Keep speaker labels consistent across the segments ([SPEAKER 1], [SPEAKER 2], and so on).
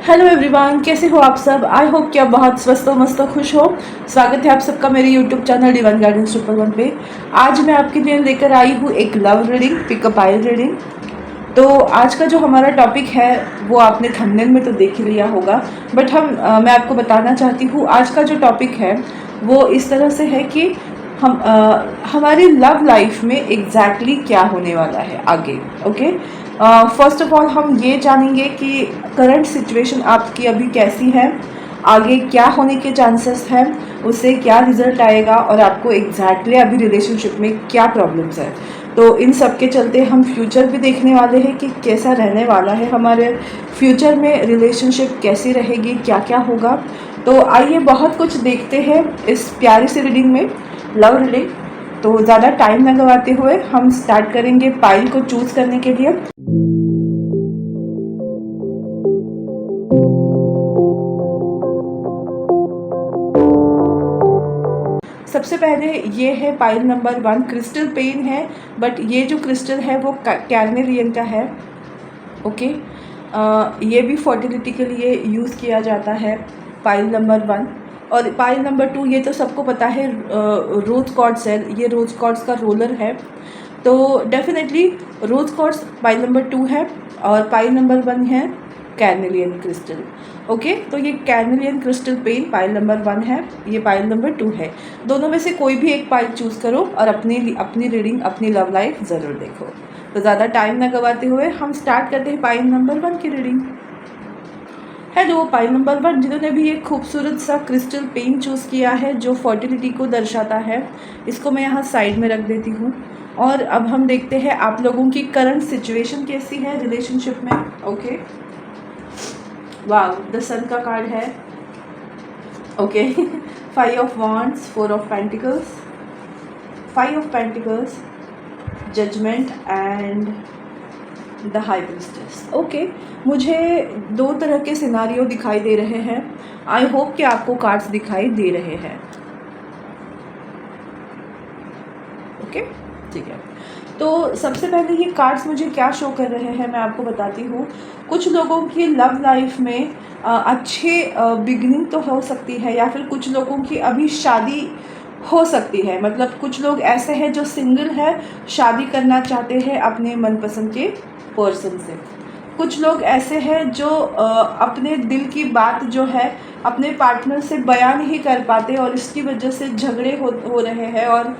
[SPEAKER 1] Hello everyone, कैसे हो आप सब। आई होप कि आप बहुत स्वस्थ हो, मस्त हो, खुश हो। स्वागत है आप सबका मेरे YouTube channel divine guidance triple one पे। आज मैं आपके लिए लेकर आई हूँ एक लव रीडिंग, पिकअप आइल रीडिंग। तो आज का जो हमारा टॉपिक है वो आपने थंबनेल में तो देख ही लिया होगा, बट मैं आपको बताना चाहती हूँ आज का जो टॉपिक है वो इस तरह से है कि हमारी लव लाइफ में एग्जैक्टली क्या होने वाला है आगे। ओके, फर्स्ट ऑफ ऑल हम ये जानेंगे कि करंट सिचुएशन आपकी अभी कैसी है, आगे क्या होने के चांसेस हैं, उससे क्या रिजल्ट आएगा और आपको एग्जैक्टली अभी रिलेशनशिप में क्या प्रॉब्लम्स है। तो इन सब के चलते हम फ्यूचर भी देखने वाले हैं कि कैसा रहने वाला है हमारे फ्यूचर में, रिलेशनशिप कैसी रहेगी, क्या क्या होगा। तो आइए बहुत कुछ देखते हैं इस प्यारी सी रीडिंग में, लव रीडिंग। तो ज़्यादा टाइम न गवाते हुए हम स्टार्ट करेंगे पाइल को चूज़ करने के लिए। सबसे पहले ये है पाइल नंबर 1, क्रिस्टल पेन है, बट ये जो क्रिस्टल है वो कैर्नेलियन का है। ओके, ये भी फर्टिलिटी के लिए यूज़ किया जाता है, पाइल नंबर 1। और पाइल नंबर 2 ये तो सबको पता है, रोज कॉर्ड्स है, ये रोज कॉर्ड्स का रोलर है। तो डेफिनेटली रोज कॉर्ड्स पाइल नंबर 2 है और पाइल नंबर 1 है कैर्नेलियन क्रिस्टल। ओके, तो ये कैर्नेलियन क्रिस्टल पेन पाइल नंबर 1 है, ये पाइल नंबर 2 है। दोनों में से कोई भी एक पाइल चूज़ करो और अपनी रीडिंग, अपनी लव लाइफ ज़रूर देखो। तो ज़्यादा टाइम ना गवाते हुए हम स्टार्ट करते हैं पाइल नंबर 1 की रीडिंग। हेलो पाइल नंबर 1, जिन्होंने भी एक खूबसूरत सा क्रिस्टल पेन चूज़ किया है जो फर्टिलिटी को दर्शाता है, इसको मैं यहाँ साइड में रख देती हूँ। और अब हम देखते हैं आप लोगों की करंट सिचुएशन कैसी है रिलेशनशिप में। ओके, वाह, द सन का कार्ड है। Okay, 5 of wands, 4 of pentacles, 5 of pentacles, judgement and the high priestess. Okay, मुझे 2 तरह के सिनारियो दिखाई दे रहे हैं। आई होप कि आपको कार्ड्स दिखाई दे रहे हैं। ओके, ठीक है। तो सबसे पहले ये कार्ड्स मुझे क्या शो कर रहे हैं मैं आपको बताती हूँ। कुछ लोगों की लव लाइफ में अच्छे बिगनिंग तो हो सकती है, या फिर कुछ लोगों की अभी शादी हो सकती है। मतलब कुछ लोग ऐसे हैं जो सिंगल है, शादी करना चाहते हैं अपने मनपसंद के पर्सन से। कुछ लोग ऐसे हैं जो अपने दिल की बात जो है अपने पार्टनर से बयान नहीं कर पाते और इसकी वजह से झगड़े हो रहे हैं। और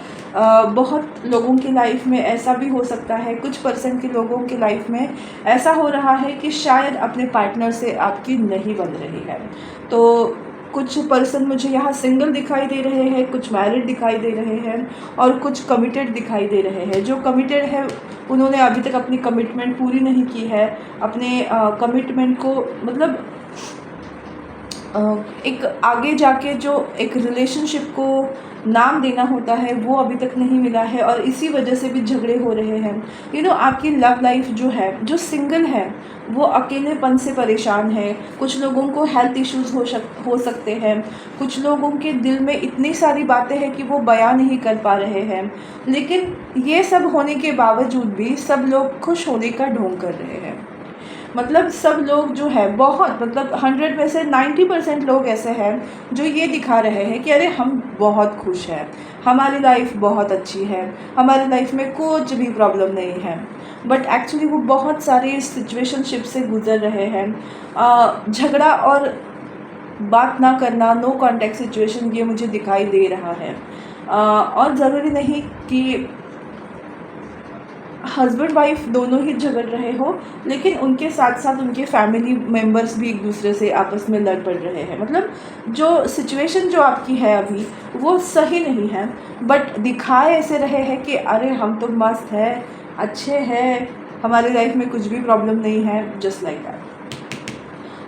[SPEAKER 1] बहुत लोगों की लाइफ में ऐसा भी हो सकता है, कुछ परसेंट के लोगों की लाइफ में ऐसा हो रहा है कि शायद अपने पार्टनर से आपकी नहीं बन रही है। तो कुछ पर्सन मुझे यहाँ सिंगल दिखाई दे रहे हैं, कुछ मैरिड दिखाई दे रहे हैं और कुछ कमिटेड दिखाई दे रहे हैं। जो कमिटेड है उन्होंने अभी तक अपनी कमिटमेंट पूरी नहीं की है, अपने कमिटमेंट को मतलब एक आगे जाके जो एक रिलेशनशिप को नाम देना होता है वो अभी तक नहीं मिला है और इसी वजह से भी झगड़े हो रहे हैं। आपकी लव लाइफ जो है, जो सिंगल है वो अकेलेपन से परेशान है। कुछ लोगों को हेल्थ इश्यूज हो सकते हैं। कुछ लोगों के दिल में इतनी सारी बातें हैं कि वो बयां नहीं कर पा रहे हैं। लेकिन ये सब होने के बावजूद भी सब लोग खुश होने का ढोंग कर रहे हैं। मतलब सब लोग जो है बहुत, मतलब 100 में से 90% लोग ऐसे हैं जो ये दिखा रहे हैं कि अरे हम बहुत खुश हैं, हमारी लाइफ बहुत अच्छी है, हमारी लाइफ में कुछ भी प्रॉब्लम नहीं है। बट एक्चुअली वो बहुत सारे सिचुएशनशिप से गुजर रहे हैं। झगड़ा और बात ना करना, नो कांटेक्ट सिचुएशन, ये मुझे दिखाई दे रहा है। और ज़रूरी नहीं कि हस्बैंड वाइफ दोनों ही झगड़ रहे हो, लेकिन उनके साथ साथ उनके फैमिली मेम्बर्स भी एक दूसरे से आपस में लड़ पड़ रहे हैं। मतलब जो सिचुएशन जो आपकी है अभी वो सही नहीं है, बट दिखाए ऐसे रहे हैं कि अरे हम तो मस्त है, अच्छे हैं, हमारी लाइफ में कुछ भी प्रॉब्लम नहीं है, जस्ट लाइक दैट।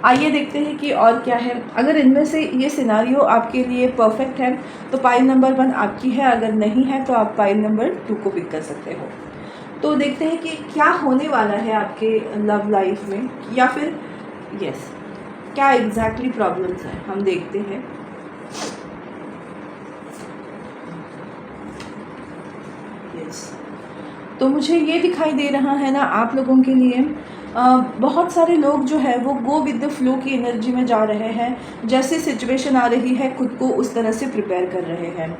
[SPEAKER 1] आइए देखते हैं कि और क्या है। अगर इनमें से ये सिनारियो आपके लिए परफेक्ट है तो पाइल नंबर 1 आपकी है, अगर नहीं है तो आप पाइल नंबर 2 को पिक कर सकते हो। तो देखते हैं कि क्या होने वाला है आपके लव लाइफ में, या फिर यस क्या एग्जैक्टली प्रॉब्लम्स हैं, हम देखते हैं। यस, तो मुझे ये दिखाई दे रहा है ना आप लोगों के लिए बहुत सारे लोग जो है वो गो विद द फ्लो की एनर्जी में जा रहे हैं, जैसी सिचुएशन आ रही है खुद को उस तरह से प्रिपेयर कर रहे हैं।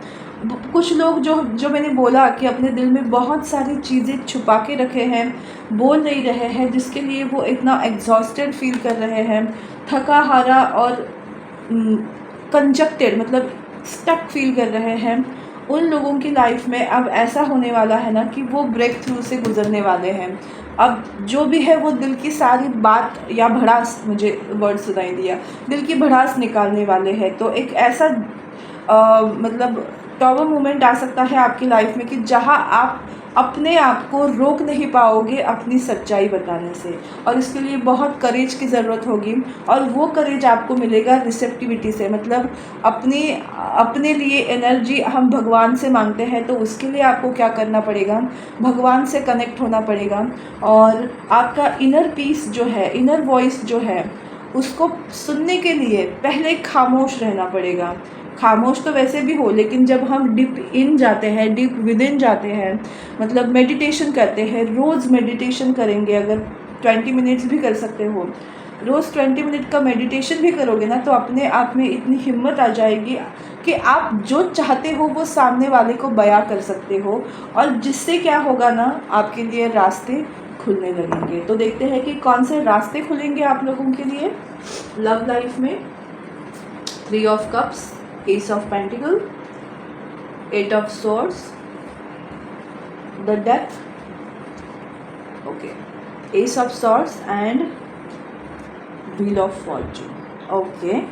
[SPEAKER 1] कुछ लोग जो मैंने बोला कि अपने दिल में बहुत सारी चीज़ें छुपा के रखे हैं, बोल नहीं रहे हैं, जिसके लिए वो इतना एग्जॉस्टेड फील कर रहे हैं, थका हारा और कंजक्टेड मतलब स्टक फील कर रहे हैं। उन लोगों की लाइफ में अब ऐसा होने वाला है ना कि वो ब्रेक थ्रू से गुजरने वाले हैं। अब जो भी है वो दिल की सारी बात या भड़ास, मुझे वर्ड सुनाई दिया, दिल की भड़ास निकालने वाले हैं। तो एक ऐसा मतलब टॉवर मोमेंट आ सकता है आपकी लाइफ में कि जहां आप अपने आप को रोक नहीं पाओगे अपनी सच्चाई बताने से, और इसके लिए बहुत करेज की ज़रूरत होगी। और वो करेज आपको मिलेगा रिसेप्टिविटी से, मतलब अपने लिए एनर्जी हम भगवान से मांगते हैं, तो उसके लिए आपको क्या करना पड़ेगा, भगवान से कनेक्ट होना पड़ेगा। और आपका इनर पीस जो है, इनर वॉइस जो है, उसको सुनने के लिए पहले खामोश रहना पड़ेगा। खामोश तो वैसे भी हो, लेकिन जब हम डीप इन जाते हैं, डीप विद इन जाते हैं, मतलब मेडिटेशन करते हैं, रोज़ मेडिटेशन करेंगे, अगर 20 मिनट्स भी कर सकते हो, रोज़ 20 मिनट का मेडिटेशन भी करोगे ना, तो अपने आप में इतनी हिम्मत आ जाएगी कि आप जो चाहते हो वो सामने वाले को बयां कर सकते हो, और जिससे क्या होगा ना, आपके लिए रास्ते खुलने लगेंगे। तो देखते हैं कि कौन से रास्ते खुलेंगे आप लोगों के लिए लव लाइफ में। 3 of cups, Ace of Pentacle, 8 of Swords, the Death, okay, Ace of Swords and Wheel of Fortune, okay।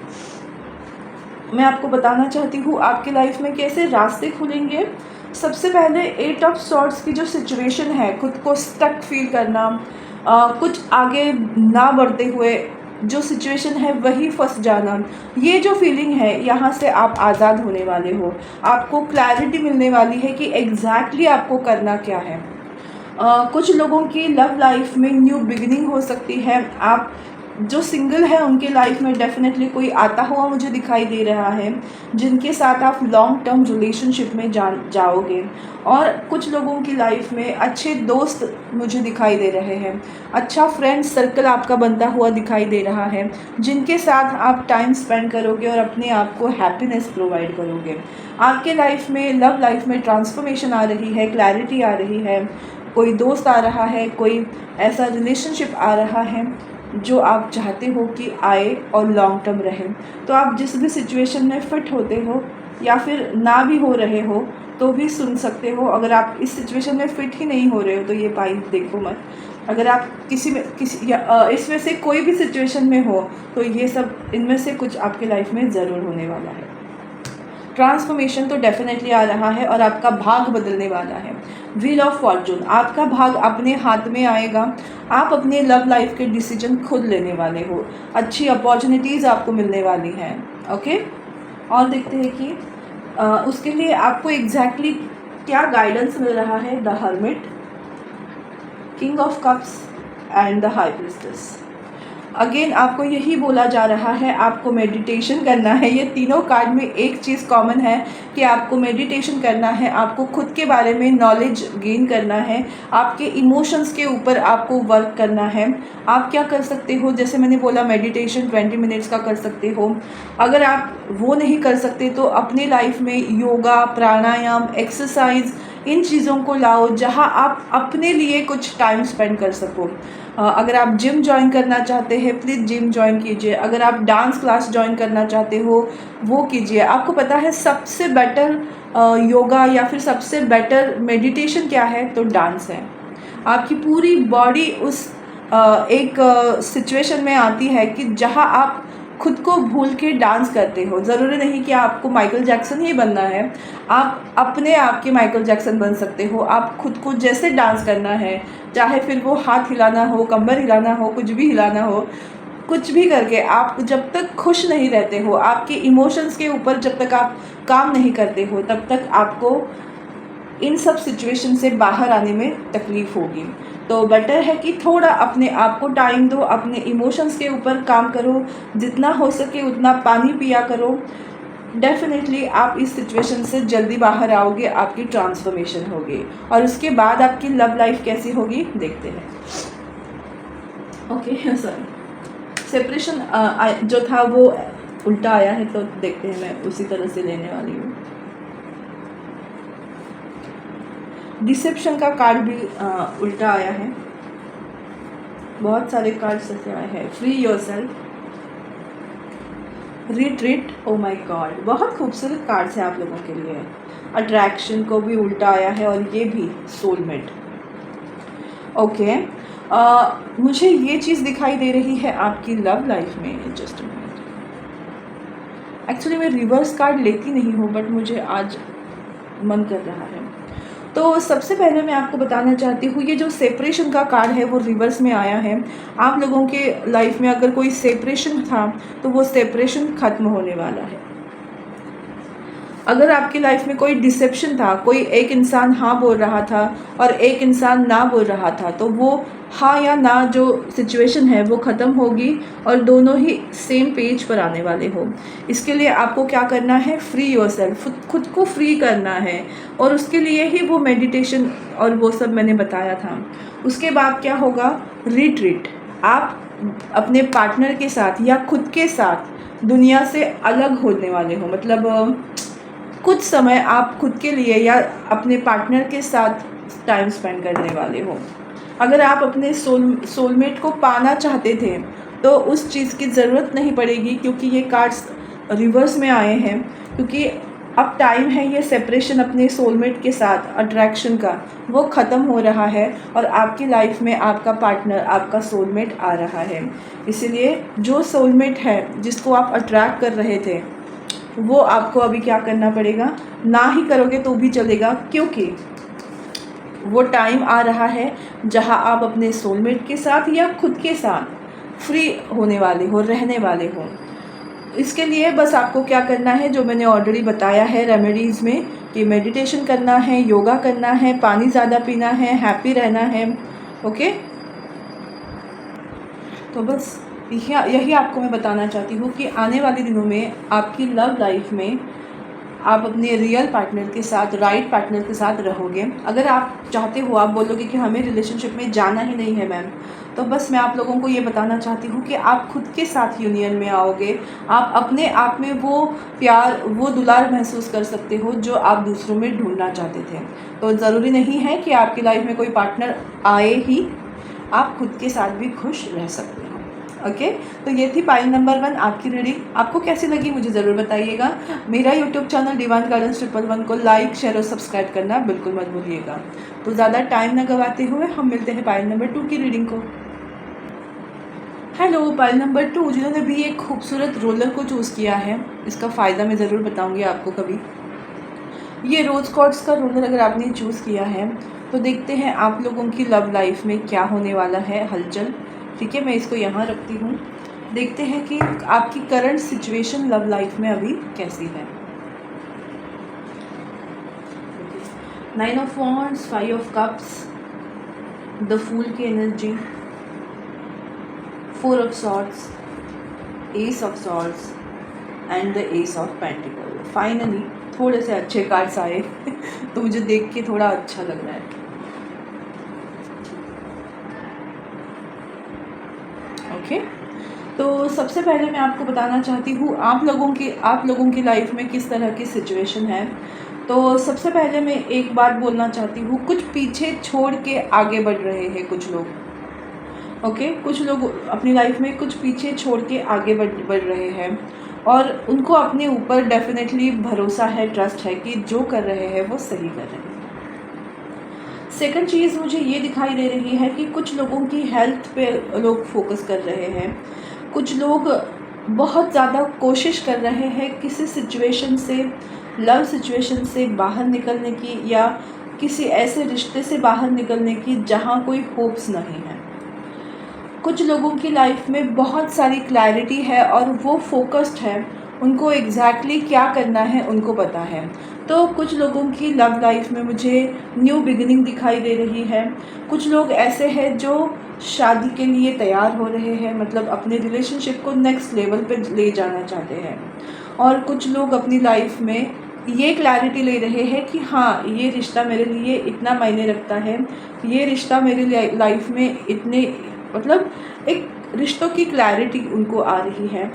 [SPEAKER 1] मैं आपको बताना चाहती हूँ आपके लाइफ में कैसे रास्ते खुलेंगे। सबसे पहले 8 ऑफ सॉर्ड्स की जो सिचुएशन है, खुद को स्टक फील करना, कुछ आगे ना बढ़ते हुए जो सिचुएशन है वही फंस जाना, ये जो फीलिंग है, यहाँ से आप आज़ाद होने वाले हो। आपको क्लैरिटी मिलने वाली है कि एग्जैक्टली आपको करना क्या है। कुछ लोगों की लव लाइफ में न्यू बिगिनिंग हो सकती है। आप जो सिंगल है उनके लाइफ में डेफिनेटली कोई आता हुआ मुझे दिखाई दे रहा है, जिनके साथ आप लॉन्ग टर्म रिलेशनशिप में जाओगे। और कुछ लोगों की लाइफ में अच्छे दोस्त मुझे दिखाई दे रहे हैं, अच्छा फ्रेंड सर्कल आपका बनता हुआ दिखाई दे रहा है, जिनके साथ आप टाइम स्पेंड करोगे और अपने आप को हैप्पीनेस प्रोवाइड करोगे। आपके लाइफ में, लव लाइफ में ट्रांसफॉर्मेशन आ रही है, क्लैरिटी आ रही है, कोई दोस्त आ रहा है, कोई ऐसा रिलेशनशिप आ रहा है जो आप चाहते हो कि आए और लॉन्ग टर्म रहे। तो आप जिस भी सिचुएशन में फ़िट होते हो या फिर ना भी हो रहे हो तो भी सुन सकते हो। अगर आप इस सिचुएशन में फ़िट ही नहीं हो रहे हो तो ये पाइप देखो मत। अगर आप इसमें से कोई भी सिचुएशन में हो तो ये सब इनमें से कुछ आपके लाइफ में ज़रूर होने वाला है। ट्रांसफॉर्मेशन तो डेफिनेटली आ रहा है और आपका भाग बदलने वाला है। व्हील ऑफ फॉर्चून, आपका भाग अपने हाथ में आएगा। आप अपने लव लाइफ के डिसीजन खुद लेने वाले हो, अच्छी अपॉर्चुनिटीज़ आपको मिलने वाली हैं। ओके, और देखते हैं कि उसके लिए आपको एग्जैक्टली क्या गाइडेंस मिल रहा है। The hermit, king of cups and the high priestess. Again आपको यही बोला जा रहा है, आपको मेडिटेशन करना है। ये तीनों कार्ड में एक चीज़ कॉमन है कि आपको मेडिटेशन करना है, आपको खुद के बारे में नॉलेज गेन करना है, आपके इमोशंस के ऊपर आपको वर्क करना है। आप क्या कर सकते हो, जैसे मैंने बोला मेडिटेशन 20 मिनट्स का कर सकते हो। अगर आप वो नहीं कर सकते तो अपने लाइफ में योगा, प्राणायाम, एक्सरसाइज, इन चीज़ों को लाओ जहाँ आप अपने लिए कुछ टाइम स्पेंड कर सको। अगर आप जिम ज्वाइन करना चाहते हैं प्लीज़ जिम ज्वाइन कीजिए। अगर आप डांस क्लास ज्वाइन करना चाहते हो वो कीजिए। आपको पता है सबसे बेटर योगा या फिर सबसे बेटर मेडिटेशन क्या है, तो डांस है। आपकी पूरी बॉडी उस एक सिचुएशन में आती है कि जहाँ आप खुद को भूल के डांस करते हो। ज़रूरी नहीं कि आपको माइकल जैक्सन ही बनना है, आप अपने आप के माइकल जैक्सन बन सकते हो। आप खुद को जैसे डांस करना है, चाहे फिर वो हाथ हिलाना हो, कमर हिलाना हो, कुछ भी हिलाना हो, कुछ भी करके आप जब तक खुश नहीं रहते हो, आपके इमोशंस के ऊपर जब तक आप काम नहीं करते हो, तब तक आपको इन सब सिचुएशन से बाहर आने में तकलीफ़ होगी। तो बेटर है कि थोड़ा अपने आप को टाइम दो, अपने इमोशंस के ऊपर काम करो, जितना हो सके उतना पानी पिया करो। डेफिनेटली आप इस सिचुएशन से जल्दी बाहर आओगे, आपकी ट्रांसफॉर्मेशन होगी। और उसके बाद आपकी लव लाइफ कैसी होगी देखते हैं। ओके सॉरी, सेपरेशन जो था वो उल्टा आया है, तो देखते हैं, मैं उसी तरह से लेने वाली हूँ। डिसेप्शन का कार्ड भी उल्टा आया है, बहुत सारे कार्ड्स ऐसे आए हैं। Free yourself, retreat, oh my God, बहुत खूबसूरत कार्ड्स हैं आप लोगों के लिए। अट्रैक्शन को भी उल्टा आया है और ये भी सोलमेट। ओके, मुझे ये चीज़ दिखाई दे रही है आपकी लव लाइफ में। जस्ट अ मिनट, एक्चुअली मैं रिवर्स कार्ड लेती नहीं हूँ, बट मुझे आज मन कर रहा है। तो सबसे पहले मैं आपको बताना चाहती हूँ, ये जो सेपरेशन का कार्ड है वो रिवर्स में आया है। आप लोगों के लाइफ में अगर कोई सेपरेशन था तो वो सेपरेशन ख़त्म होने वाला है। अगर आपकी लाइफ में कोई डिसेप्शन था, कोई एक इंसान हाँ बोल रहा था और एक इंसान ना बोल रहा था, तो वो हाँ या ना जो सिचुएशन है वो ख़त्म होगी और दोनों ही सेम पेज पर आने वाले हो। इसके लिए आपको क्या करना है, फ्री योरसेल्फ, खुद को फ्री करना है, और उसके लिए ही वो मेडिटेशन और वो सब मैंने बताया था। उसके बाद क्या होगा, रिट्रीट। आप अपने पार्टनर के साथ या खुद के साथ दुनिया से अलग होने वाले हो, मतलब कुछ समय आप खुद के लिए या अपने पार्टनर के साथ टाइम स्पेंड करने वाले हो। अगर आप अपने सोलमेट को पाना चाहते थे तो उस चीज़ की ज़रूरत नहीं पड़ेगी, क्योंकि ये कार्ड्स रिवर्स में आए हैं, क्योंकि अब टाइम है ये सेपरेशन अपने सोलमेट के साथ अट्रैक्शन का वो ख़त्म हो रहा है और आपकी लाइफ में आपका पार्टनर, आपका सोलमेट आ रहा है। इसीलिए जो सोलमेट है जिसको आप अट्रैक्ट कर रहे थे वो आपको अभी क्या करना पड़ेगा, ना ही करोगे तो भी चलेगा, क्योंकि वो टाइम आ रहा है जहां आप अपने सोलमेट के साथ या खुद के साथ फ्री होने वाले हो, रहने वाले हो। इसके लिए बस आपको क्या करना है, जो मैंने ऑलरेडी बताया है रेमेडीज़ में, कि मेडिटेशन करना है, योगा करना है, पानी ज़्यादा पीना है, हैप्पी रहना है। ओके, तो बस यही आपको मैं बताना चाहती हूँ कि आने वाले दिनों में आपकी लव लाइफ में आप अपने रियल पार्टनर के साथ, राइट पार्टनर के साथ रहोगे। अगर आप चाहते हो, आप बोलोगे कि हमें रिलेशनशिप में जाना ही नहीं है मैम, तो बस मैं आप लोगों को ये बताना चाहती हूँ कि आप खुद के साथ यूनियन में आओगे। आप अपने आप में वो प्यार, वो दुलार महसूस कर सकते हो जो आप दूसरों में ढूंढना चाहते थे। तो ज़रूरी नहीं है कि आपकी लाइफ में कोई पार्टनर आए ही, आप खुद के साथ भी खुश रह सकते हो। ओके, तो ये थी पाइल नंबर 1 आपकी रीडिंग। आपको कैसी लगी मुझे ज़रूर बताइएगा। मेरा यूट्यूब चैनल डिवाइन गाइडेंस 111 को लाइक, शेयर और सब्सक्राइब करना बिल्कुल मत भूलिएगा। तो ज़्यादा टाइम न गवाते हुए हम मिलते हैं पाइल नंबर 2 की रीडिंग को। हेलो, पाइल नंबर 2 जिन्होंने भी एक खूबसूरत रोलर को चूज़ किया है, इसका फ़ायदा मैं ज़रूर बताऊँगी आपको कभी। ये रोज़ कॉर्ड्स का रोलर अगर आपने चूज़ किया है तो देखते हैं आप लोगों की लव लाइफ में क्या होने वाला है हलचल। ठीक है, मैं इसको यहाँ रखती हूँ। देखते हैं कि आपकी करंट सिचुएशन लव लाइफ में अभी कैसी है। 9 of wands, 5 of cups, the fool की energy, 4 of swords, ace of swords and the ace of pentacle. Finally थोड़े से अच्छे कार्ड्स आए तो मुझे देख के थोड़ा अच्छा लग रहा है। ओके, तो सबसे पहले मैं आपको बताना चाहती हूँ आप लोगों की लाइफ में किस तरह की सिचुएशन है। तो सबसे पहले मैं एक बात बोलना चाहती हूँ, कुछ पीछे छोड़ के आगे बढ़ रहे हैं कुछ लोग। ओके, कुछ लोग अपनी लाइफ में कुछ पीछे छोड़ के आगे बढ़ रहे हैं और उनको अपने ऊपर डेफिनेटली भरोसा है, ट्रस्ट है कि जो कर रहे हैं वो सही कर रहे हैं। सेकंड चीज़ मुझे ये दिखाई दे रही है कि कुछ लोगों की हेल्थ पे लोग फोकस कर रहे हैं। कुछ लोग बहुत ज़्यादा कोशिश कर रहे हैं किसी सिचुएशन से, लव सिचुएशन से बाहर निकलने की, या किसी ऐसे रिश्ते से बाहर निकलने की जहाँ कोई होप्स नहीं है। कुछ लोगों की लाइफ में बहुत सारी क्लैरिटी है और वो फोकस्ड है, उनको एग्जैक्टली क्या करना है उनको पता है। तो कुछ लोगों की लव लाइफ में मुझे न्यू बिगिनिंग दिखाई दे रही है। कुछ लोग ऐसे हैं जो शादी के लिए तैयार हो रहे हैं, मतलब अपने रिलेशनशिप को नेक्स्ट लेवल पे ले जाना चाहते हैं। और कुछ लोग अपनी लाइफ में ये क्लैरिटी ले रहे हैं कि हाँ, ये रिश्ता मेरे लिए इतना मायने रखता है, ये रिश्ता मेरे लाइफ में इतने मतलब एक रिश्तों की क्लैरिटी उनको आ रही है।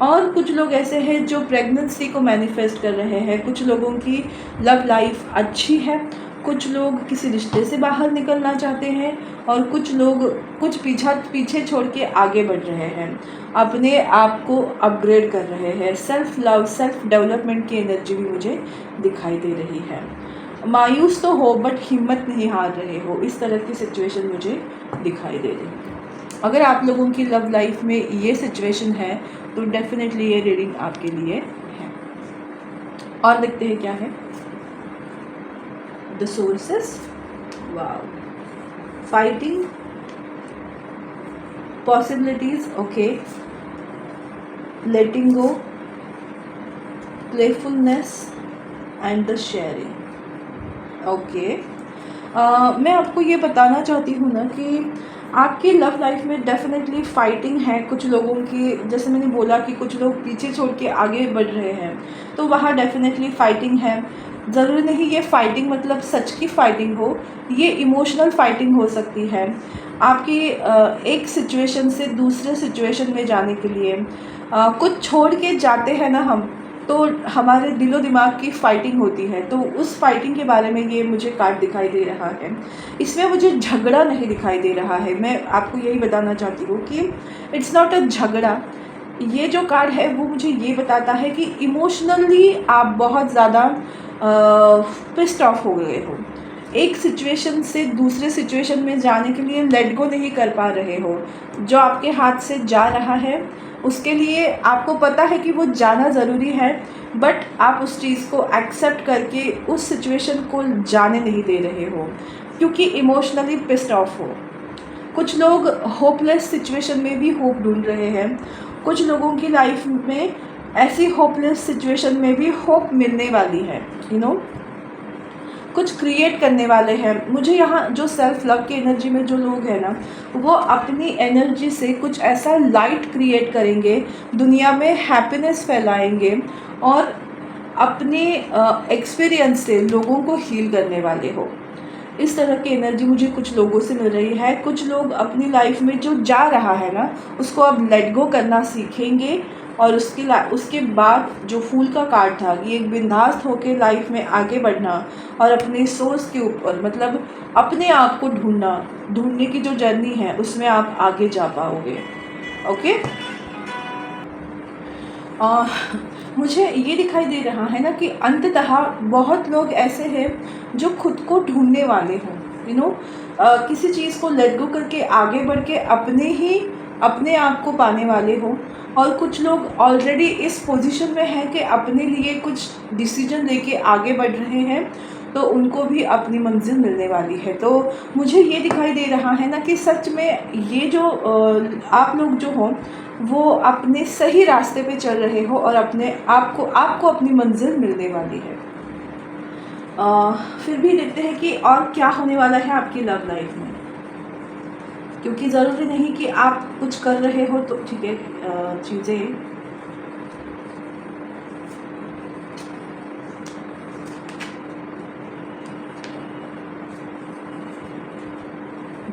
[SPEAKER 1] और कुछ लोग ऐसे हैं जो प्रेगनेंसी को मैनिफेस्ट कर रहे हैं। कुछ लोगों की लव लाइफ अच्छी है, कुछ लोग किसी रिश्ते से बाहर निकलना चाहते हैं, और कुछ लोग कुछ पीछे छोड़ के आगे बढ़ रहे हैं, अपने आप को अपग्रेड कर रहे हैं। सेल्फ लव, सेल्फ डेवलपमेंट की एनर्जी भी मुझे दिखाई दे रही है। मायूस तो हो बट हिम्मत नहीं हार रहे हो, इस तरह की सिचुएशन मुझे दिखाई दे रही है। अगर आप लोगों की लव लाइफ में ये सिचुएशन है तो डेफिनेटली ये रीडिंग आपके लिए है। और देखते हैं क्या है the sources. Wow, fighting, possibilities, okay, letting go, playfulness and the sharing. Okay, मैं आपको ये बताना चाहती हूँ ना कि आपकी लव लाइफ में डेफिनेटली फाइटिंग है कुछ लोगों की। जैसे मैंने बोला कि कुछ लोग पीछे छोड़ के आगे बढ़ रहे हैं, तो वहाँ डेफिनेटली फाइटिंग है। ज़रूरी नहीं ये फाइटिंग मतलब सच की फाइटिंग हो, ये इमोशनल फाइटिंग हो सकती है। आपकी एक सिचुएशन से दूसरे सिचुएशन में जाने के लिए कुछ छोड़ के जाते हैं ना हम, तो हमारे दिलो दिमाग की फ़ाइटिंग होती है। तो उस फाइटिंग के बारे में ये मुझे कार्ड दिखाई दे रहा है। इसमें मुझे झगड़ा नहीं दिखाई दे रहा है। मैं आपको यही बताना चाहती हूँ कि इट्स नॉट अ झगड़ा। ये जो कार्ड है वो मुझे ये बताता है कि इमोशनली आप बहुत ज़्यादा पिस्ड ऑफ हो गए हो। एक सिचुएशन से दूसरे सिचुएशन में जाने के लिए लेट गो नहीं कर पा रहे हो। जो आपके हाथ से जा रहा है उसके लिए आपको पता है कि वो जाना ज़रूरी है, बट आप उस चीज़ को एक्सेप्ट करके उस सिचुएशन को जाने नहीं दे रहे हो क्योंकि इमोशनली पिस्ड ऑफ हो। कुछ लोग होपलेस सिचुएशन में भी होप ढूंढ रहे हैं। कुछ लोगों की लाइफ में ऐसी होपलेस सिचुएशन में भी होप मिलने वाली है। कुछ क्रिएट करने वाले हैं। मुझे यहाँ जो सेल्फ लव की एनर्जी में जो लोग हैं ना, वो अपनी एनर्जी से कुछ ऐसा लाइट क्रिएट करेंगे, दुनिया में हैप्पीनेस फैलाएंगे और अपने एक्सपीरियंस से लोगों को हील करने वाले हो। इस तरह की एनर्जी मुझे कुछ लोगों से मिल रही है। कुछ लोग अपनी लाइफ में जो जा रहा है ना, उसको अब लेट गो करना सीखेंगे और उसके बाद जो फूल का कार्ड था कि एक बिंदास होकर लाइफ में आगे बढ़ना और अपने सोर्स के ऊपर मतलब अपने आप को ढूंढने की जो जर्नी है उसमें आप आगे जा पाओगे। ओके, मुझे ये दिखाई दे रहा है ना कि अंततः बहुत लोग ऐसे हैं जो खुद को ढूंढने वाले हों। किसी चीज़ को लेट गो करके आगे बढ़ के अपने आप को पाने वाले हों। और कुछ लोग ऑलरेडी इस पोजीशन में हैं कि अपने लिए कुछ डिसीजन लेके आगे बढ़ रहे हैं, तो उनको भी अपनी मंजिल मिलने वाली है। तो मुझे ये दिखाई दे रहा है ना कि सच में ये जो आप लोग जो हो वो अपने सही रास्ते पे चल रहे हो और अपने आपको अपनी मंजिल मिलने वाली है। फिर भी देखते हैं कि और क्या होने वाला है आपकी लव लाइफ में, क्योंकि ज़रूरी नहीं कि आप कुछ कर रहे हो तो ठीक है चीज़ें।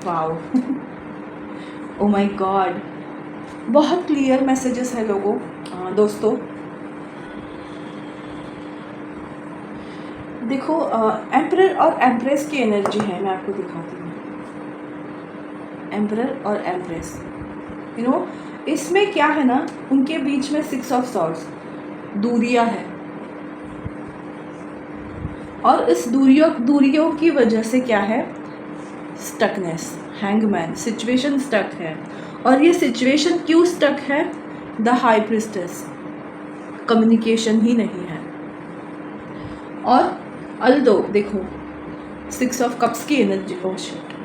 [SPEAKER 1] वाओ, ओ माय गॉड, बहुत क्लियर मैसेजेस है लोगों। दोस्तों देखो, एम्परर और एम्प्रेस की एनर्जी है, मैं आपको दिखाती हूँ। एम्परर और एम्प्रेस, इसमें क्या है ना, उनके बीच में 6 ऑफ सॉर्ड्स, दूरियां है। और इस दूरियों की वजह से क्या है, स्टकनेस, हैंगमैन, सिचुएशन स्टक है। और ये सिचुएशन क्यों स्टक है, द हाई प्रिस्टेस, कम्युनिकेशन ही नहीं है। और अल्दो देखो 6 ऑफ कप्स की energy, oh shit,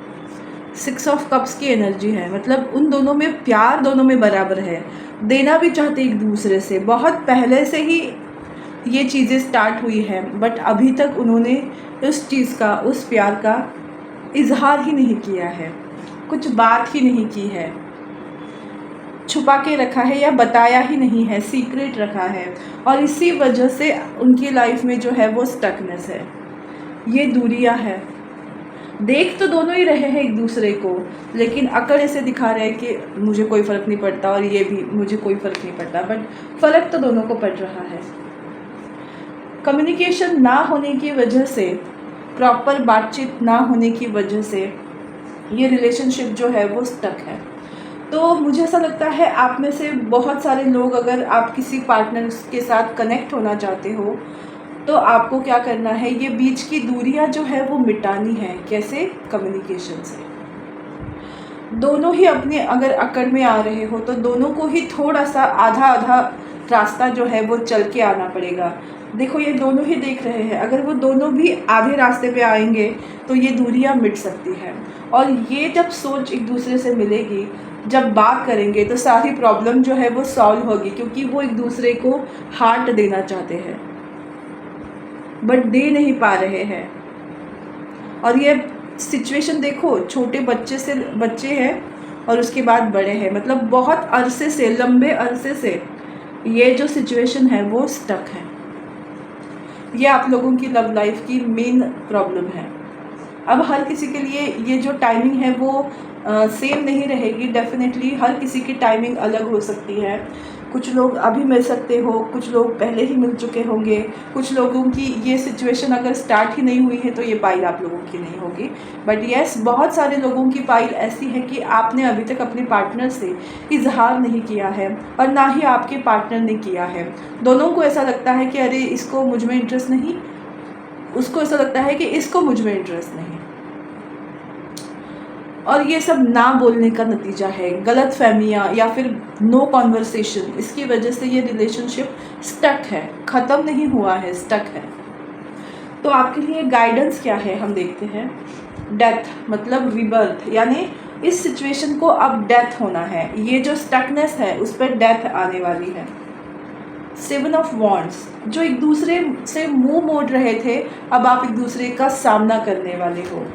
[SPEAKER 1] 6 of cups की एनर्जी है, मतलब उन दोनों में प्यार दोनों में बराबर है, देना भी चाहते एक दूसरे से, बहुत पहले से ही ये चीज़ें स्टार्ट हुई है, बट अभी तक उन्होंने उस चीज़ का, उस प्यार का इजहार ही नहीं किया है, कुछ बात ही नहीं की है, छुपा के रखा है या बताया ही नहीं है, सीक्रेट रखा है। और इसी वजह से उनकी लाइफ में जो है वो स्टकनेस है, ये दूरियां है। देख तो दोनों ही रहे हैं एक दूसरे को, लेकिन अकड़ ऐसे दिखा रहे हैं कि मुझे कोई फ़र्क नहीं पड़ता और ये भी मुझे कोई फ़र्क नहीं पड़ता, बट फ़र्क तो दोनों को पड़ रहा है। कम्युनिकेशन ना होने की वजह से, प्रॉपर बातचीत ना होने की वजह से ये रिलेशनशिप जो है वो स्टक है। तो मुझे ऐसा लगता है आप में से बहुत सारे लोग, अगर आप किसी पार्टनर के साथ कनेक्ट होना चाहते हो तो आपको क्या करना है, ये बीच की दूरियां जो है वो मिटानी है। कैसे? कम्युनिकेशन से। दोनों ही अपने अगर अकड़ में आ रहे हो तो दोनों को ही थोड़ा सा आधा आधा रास्ता जो है वो चल के आना पड़ेगा। देखो ये दोनों ही देख रहे हैं, अगर वो दोनों भी आधे रास्ते पे आएंगे तो ये दूरियां मिट सकती हैं। और ये जब सोच एक दूसरे से मिलेगी, जब बात करेंगे तो सारी प्रॉब्लम जो है वो सॉल्व होगी, क्योंकि वो एक दूसरे को हार्ट देना चाहते हैं बट दे नहीं पा रहे हैं। और ये सिचुएशन देखो, छोटे बच्चे हैं और उसके बाद बड़े हैं, मतलब बहुत अरसे से, लंबे अरसे से ये जो सिचुएशन है वो स्टक है। ये आप लोगों की लव लाइफ की मेन प्रॉब्लम है। अब हर किसी के लिए ये जो टाइमिंग है वो सेम नहीं रहेगी। डेफिनेटली हर किसी की टाइमिंग अलग हो सकती है। कुछ लोग अभी मिल सकते हो, कुछ लोग पहले ही मिल चुके होंगे, कुछ लोगों की ये सिचुएशन अगर स्टार्ट ही नहीं हुई है तो ये पाइल आप लोगों की नहीं होगी। बट येस, बहुत सारे लोगों की पाइल ऐसी है कि आपने अभी तक अपने पार्टनर से इजहार नहीं किया है और ना ही आपके पार्टनर ने किया है। दोनों को ऐसा लगता है कि अरे इसको मुझ में इंटरेस्ट नहीं, उसको ऐसा लगता है कि इसको मुझ में इंटरेस्ट नहीं। और ये सब ना बोलने का नतीजा है, गलत फहमियाँ या फिर नो कॉन्वर्सेशन। इसकी वजह से ये रिलेशनशिप स्टक है, ख़त्म नहीं हुआ है, स्टक है। तो आपके लिए गाइडेंस क्या है, हम देखते हैं। डेथ मतलब रिबर्थ, यानी इस सिचुएशन को अब डेथ होना है। ये जो स्टकनेस है उस पर डेथ आने वाली है। 7 ऑफ वॉन्ड्स, जो एक दूसरे से मुंह मोड़ रहे थे, अब आप एक दूसरे का सामना करने वाले हो।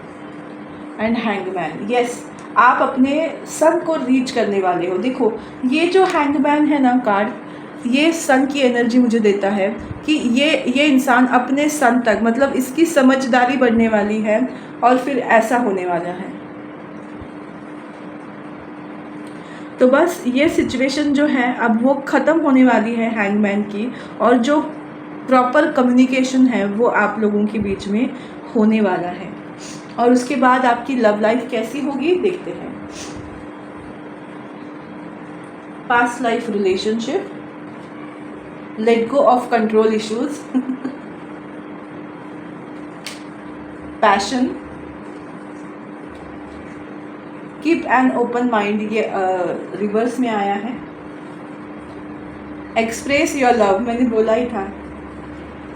[SPEAKER 1] एंड हैंगमैन, यस, आप अपने सन को रीच करने वाले हो। देखो ये जो हैंगमैन है ना कार्ड, ये सन की एनर्जी मुझे देता है कि ये इंसान अपने सन तक, मतलब इसकी समझदारी बढ़ने वाली है और फिर ऐसा होने वाला है। तो बस ये सिचुएशन जो है अब वो ख़त्म होने वाली है हैंगमैन की, और जो प्रॉपर कम्युनिकेशन है वो आप लोगों के बीच में होने वाला है। और उसके बाद आपकी लव लाइफ कैसी होगी देखते हैं। Past life relationship, let go of control issues, passion, keep an open mind, ये रिवर्स में आया है। एक्सप्रेस योर लव, मैंने बोला ही था।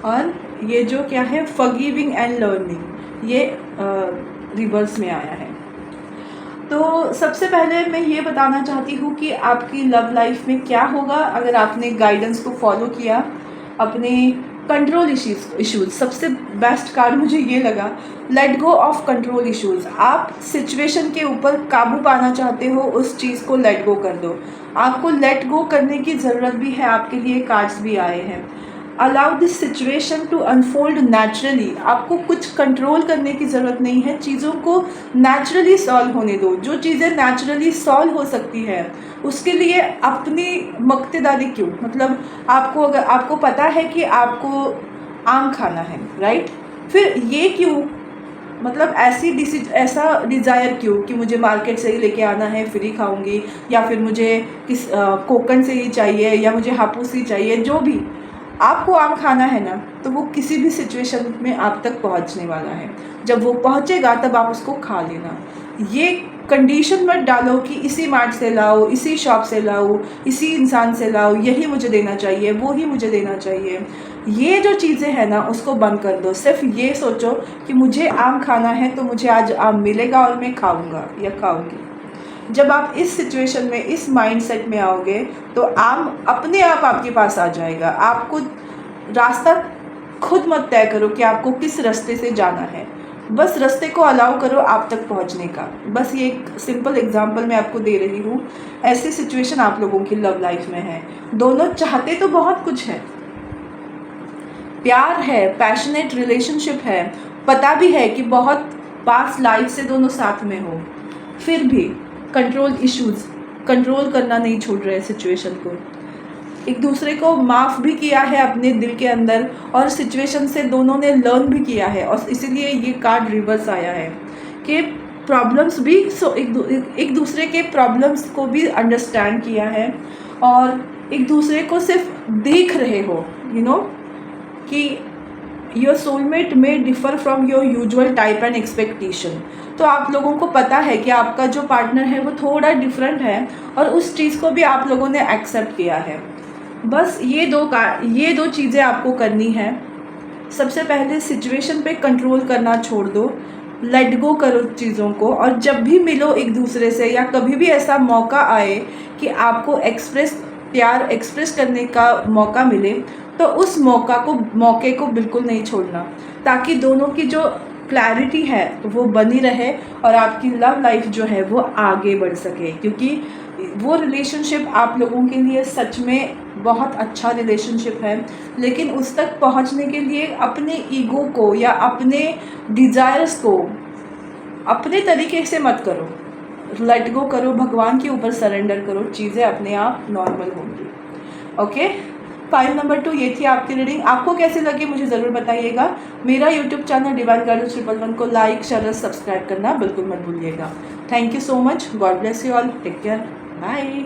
[SPEAKER 1] और ये जो क्या है, फॉरगिविंग एंड लर्निंग, ये रिवर्स में आया है। तो सबसे पहले मैं ये बताना चाहती हूँ कि आपकी लव लाइफ में क्या होगा अगर आपने गाइडेंस को फॉलो किया। अपने कंट्रोल इश्यूज, सबसे बेस्ट कार्ड मुझे ये लगा, let go of control issues. आप सिचुएशन के ऊपर काबू पाना चाहते हो, उस चीज़ को लेट गो कर दो। आपको लेट गो करने की ज़रूरत भी है, आपके लिए कार्ड्स भी आए हैं। Allow this situation to unfold naturally, आपको कुछ कंट्रोल करने की ज़रूरत नहीं है, चीज़ों को नेचुरली सॉल्व होने दो। जो चीज़ें नेचुरली सॉल्व हो सकती है उसके लिए अपनी मक्तेदारी क्यों, मतलब आपको, अगर आपको पता है कि आपको आम खाना है, राइट, फिर ये क्यों, मतलब ऐसा डिज़ायर क्यों कि मुझे मार्केट से ही लेके आना है, फ्री खाऊंगी, या फिर मुझे कोकन से ही चाहिए, या मुझे हापूस ही चाहिए। जो भी आपको आम खाना है ना, तो वो किसी भी सिचुएशन में आप तक पहुंचने वाला है। जब वो पहुंचेगा तब आप उसको खा लेना। ये कंडीशन मत डालो कि इसी मार्ट से लाओ, इसी शॉप से लाओ, इसी इंसान से लाओ, यही मुझे देना चाहिए, वो ही मुझे देना चाहिए। ये जो चीज़ें हैं ना उसको बंद कर दो। सिर्फ ये सोचो कि मुझे आम खाना है तो मुझे आज आम मिलेगा और मैं खाऊंगा या खाऊंगी। जब आप इस सिचुएशन में, इस माइंडसेट में आओगे तो आम अपने आप आपके पास आ जाएगा। आपको रास्ता खुद मत तय करो कि आपको किस रास्ते से जाना है, बस रास्ते को अलाउ करो आप तक पहुंचने का। बस ये एक सिंपल एग्जांपल मैं आपको दे रही हूँ। ऐसी सिचुएशन आप लोगों की लव लाइफ में है। दोनों चाहते तो बहुत कुछ है, प्यार है, पैशनेट रिलेशनशिप है, पता भी है कि बहुत पास्ट लाइफ से दोनों साथ में हो, फिर भी कंट्रोल इश्यूज़, कंट्रोल करना नहीं छोड़ रहे सिचुएशन को, एक दूसरे को माफ़ भी किया है अपने दिल के अंदर, और सिचुएशन से दोनों ने लर्न भी किया है, और इसीलिए ये कार्ड रिवर्स आया है कि प्रॉब्लम्स भी एक दूसरे के प्रॉब्लम्स को भी अंडरस्टैंड किया है, और एक दूसरे को सिर्फ देख रहे हो, कि योर सोलमेट में differ from your usual type and expectation. तो आप लोगों को पता है कि आपका जो पार्टनर है वो थोड़ा डिफरेंट है, और उस चीज़ को भी आप लोगों ने एक्सेप्ट किया है। बस ये दो चीज़ें आपको करनी है। सबसे पहले सिचुएशन पे कंट्रोल करना छोड़ दो, लेट गो करो चीज़ों को, और जब भी मिलो एक दूसरे से, या कभी भी ऐसा मौका आए कि आपको प्यार एक्सप्रेस करने का मौका मिले, तो उस मौके को बिल्कुल नहीं छोड़ना, ताकि दोनों की जो क्लैरिटी है वो बनी रहे, और आपकी लव लाइफ जो है वो आगे बढ़ सके, क्योंकि वो रिलेशनशिप आप लोगों के लिए सच में बहुत अच्छा रिलेशनशिप है। लेकिन उस तक पहुंचने के लिए अपने ईगो को या अपने डिज़ायर्स को अपने तरीके से मत करो, लेट गो करो, भगवान के ऊपर सरेंडर करो, चीज़ें अपने आप नॉर्मल होंगी। ओके, फाइल नंबर 2 ये थी आपकी रीडिंग। आपको कैसे लगी मुझे ज़रूर बताइएगा। मेरा यूट्यूब चैनल डिवाइन गाइडेंस 111 को लाइक, शेयर और सब्सक्राइब करना बिल्कुल मत भूलिएगा। Thank you so much. God bless you all. Take care. Bye.